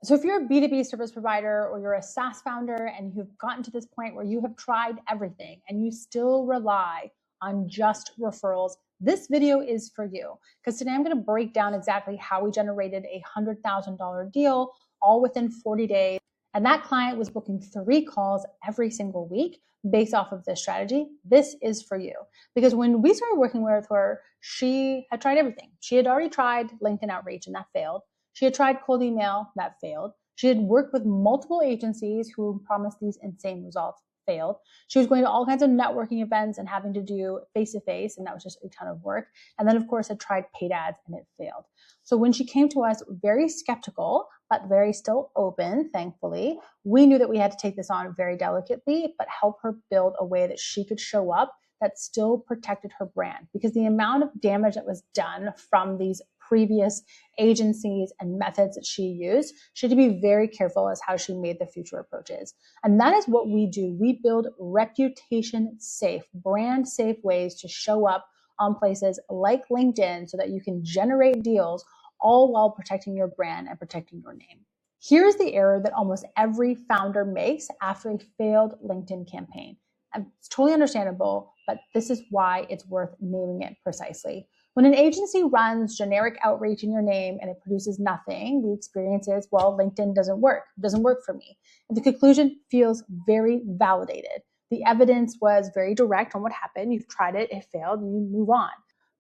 So if you're a B2B service provider or you're a SaaS founder and you've gotten to this point where you have tried everything and you still rely on just referrals, this video is for you. Because today I'm going to break down exactly how we generated a $100,000 deal all within 40 days. And that client was booking 3 calls every single week based off of this strategy. This is for you. Because when we started working with her, she had tried everything. She had already tried LinkedIn outreach and that failed. She had tried cold email, that failed. She had worked with multiple agencies who promised these insane results, failed. She was going to all kinds of networking events and having to do face-to-face, and that was just a ton of work. And then, of course, had tried paid ads, and it failed. So when she came to us, very skeptical, but very still open, thankfully, we knew that we had to take this on very delicately, but help her build a way that she could show up that still protected her brand. Because the amount of damage that was done from these previous agencies and methods that she used, she had to be very careful as how she made the future approaches. And that is what we do. We build reputation safe, brand safe ways to show up on places like LinkedIn so that you can generate deals all while protecting your brand and protecting your name. Here's the error that almost every founder makes after a failed LinkedIn campaign. And it's totally understandable, but this is why it's worth naming it precisely. When an agency runs generic outreach in your name and it produces nothing, the experience is, well, LinkedIn doesn't work. It doesn't work for me. And the conclusion feels very validated. The evidence was very direct on what happened. You've tried it, it failed, and you move on.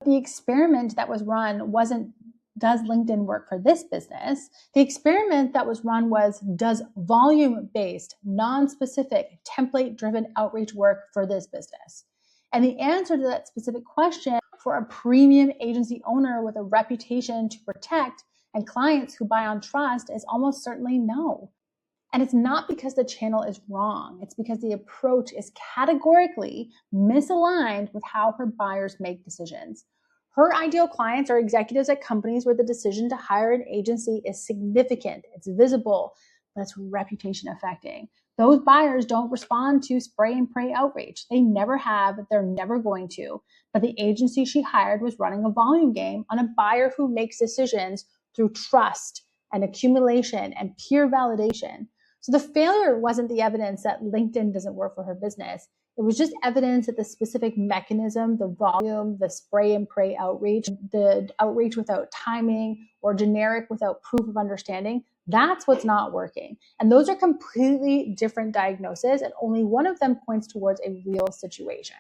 The experiment that was run wasn't, does LinkedIn work for this business? The experiment that was run was, does volume-based, non-specific, template-driven outreach work for this business? And the answer to that specific question for a premium agency owner with a reputation to protect and clients who buy on trust is almost certainly no. And it's not because the channel is wrong. It's because the approach is categorically misaligned with how her buyers make decisions. Her ideal clients are executives at companies where the decision to hire an agency is significant, it's visible, but it's reputation affecting. Those buyers don't respond to spray and pray outreach. They never have, they're never going to. But the agency she hired was running a volume game on a buyer who makes decisions through trust and accumulation and peer validation. So the failure wasn't the evidence that LinkedIn doesn't work for her business. It was just evidence that the specific mechanism, the volume, the spray and pray outreach, the outreach without timing or generic without proof of understanding, that's what's not working. And those are completely different diagnoses, and only one of them points towards a real situation.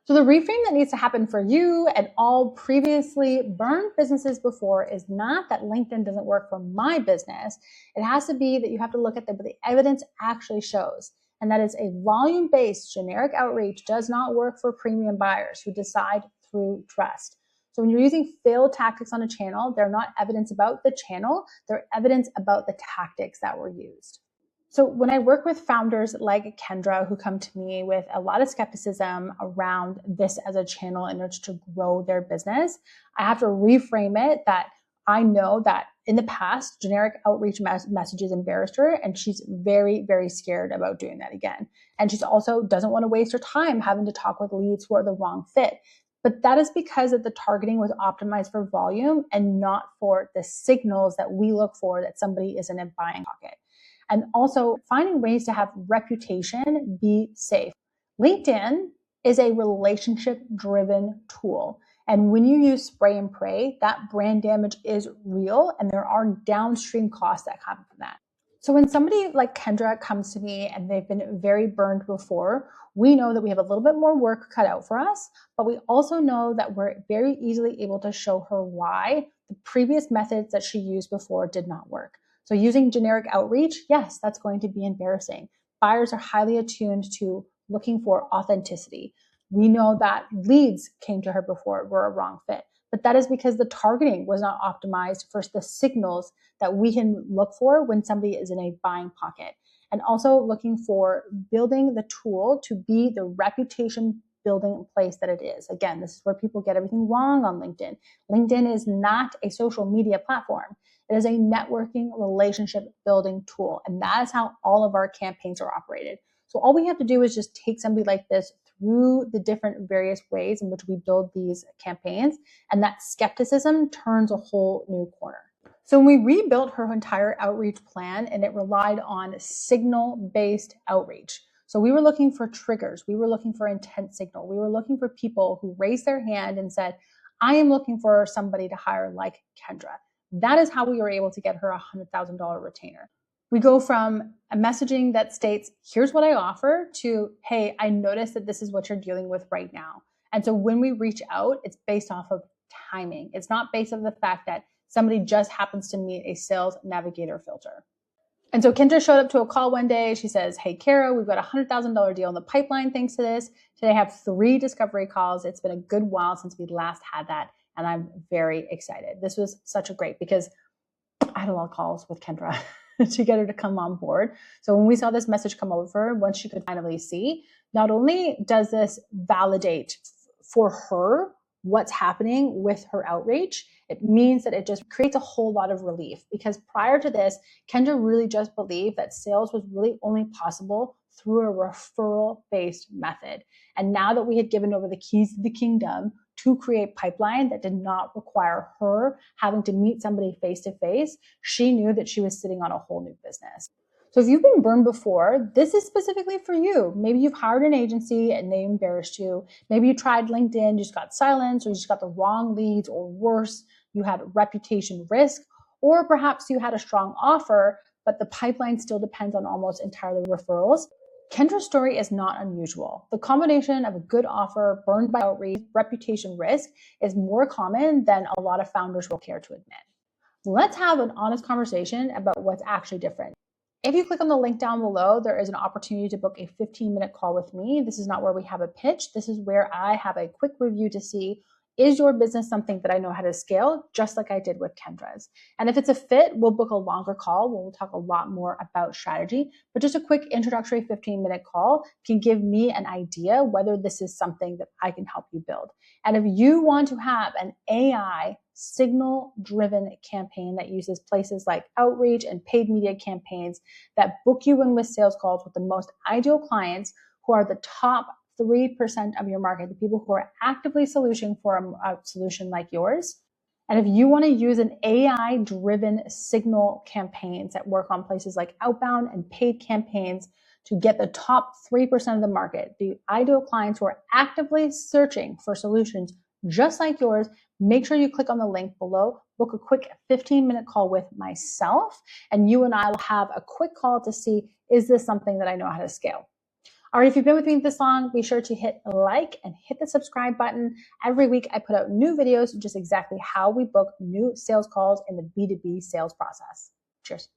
So the reframe that needs to happen for you and all previously burned businesses before is not that LinkedIn doesn't work for my business. It has to be that you have to look at what the evidence actually shows. And that is a volume-based generic outreach does not work for premium buyers who decide through trust. So when you're using failed tactics on a channel, they're not evidence about the channel, they're evidence about the tactics that were used. So when I work with founders like Kendra who come to me with a lot of skepticism around this as a channel in order to grow their business, I have to reframe it that I know that in the past, generic outreach messages embarrassed her, and she's very, very scared about doing that again. And she's also doesn't want to waste her time having to talk with leads who are the wrong fit. But that is because the targeting was optimized for volume and not for the signals that we look for that somebody is in a buying pocket. And also finding ways to have reputation be safe. LinkedIn is a relationship-driven tool. And when you use spray and pray, that brand damage is real, and there are downstream costs that come from that. So when somebody like Kendra comes to me and they've been very burned before, we know that we have a little bit more work cut out for us, but we also know that we're very easily able to show her why the previous methods that she used before did not work. So using generic outreach, yes, that's going to be embarrassing. Buyers are highly attuned to looking for authenticity. We know that leads came to her before were a wrong fit, but that is because the targeting was not optimized for the signals that we can look for when somebody is in a buying pocket. And also looking for building the tool to be the reputation building place that it is. Again, this is where people get everything wrong on LinkedIn. LinkedIn is not a social media platform. It is a networking relationship building tool. And that is how all of our campaigns are operated. So all we have to do is just take somebody like this through the different various ways in which we build these campaigns. And that skepticism turns a whole new corner. So when we rebuilt her entire outreach plan, and it relied on signal-based outreach. So we were looking for triggers. We were looking for intent signal. We were looking for people who raised their hand and said, I am looking for somebody to hire like Kendra. That is how we were able to get her a $100,000 retainer. We go from a messaging that states, here's what I offer, to, hey, I noticed that this is what you're dealing with right now. And so when we reach out, it's based off of timing. It's not based on the fact that somebody just happens to meet a sales navigator filter. And so Kendra showed up to a call one day. She says, hey, Kara, we've got a $100,000 deal in the pipeline thanks to this. Today I have 3 discovery calls. It's been a good while since we last had that, and I'm very excited. This was such a great, because I had a lot of calls with Kendra to get her to come on board. So when we saw this message come over, once she could finally see, not only does this validate for her what's happening with her outreach, it means that it just creates a whole lot of relief, because prior to this, Kendra really just believed that sales was really only possible through a referral-based method. And now that we had given over the keys to the kingdom to create pipeline that did not require her having to meet somebody face-to-face, she knew that she was sitting on a whole new business. So if you've been burned before, this is specifically for you. Maybe you've hired an agency and they embarrassed you. Maybe you tried LinkedIn, you just got silenced, or you just got the wrong leads, or worse, you had reputation risk, or perhaps you had a strong offer, but the pipeline still depends on almost entirely referrals. Kendra's story is not unusual. The combination of a good offer, burned by outreach, reputation risk is more common than a lot of founders will care to admit. Let's have an honest conversation about what's actually different. If you click on the link down below, there is an opportunity to book a 15-minute call with me. This is not where we have a pitch. This is where I have a quick review to see, is your business something that I know how to scale, just like I did with Kendra's? And if it's a fit, we'll book a longer call where we'll talk a lot more about strategy. But just a quick introductory 15-minute call can give me an idea whether this is something that I can help you build. And if you want to have an AI signal-driven campaign that uses places like outreach and paid media campaigns that book you in with sales calls with the most ideal clients who are the top 3% of your market, the people who are actively solutioning for a solution like yours. And if you want to use an AI-driven signal campaigns that work on places like outbound and paid campaigns to get the top 3% of the market, the ideal clients who are actively searching for solutions just like yours, make sure you click on the link below, book a quick 15-minute call with myself, and you and I will have a quick call to see, is this something that I know how to scale? All right, if you've been with me this long, be sure to hit like and hit the subscribe button. Every week I put out new videos, just exactly how we book new sales calls in the B2B sales process. Cheers.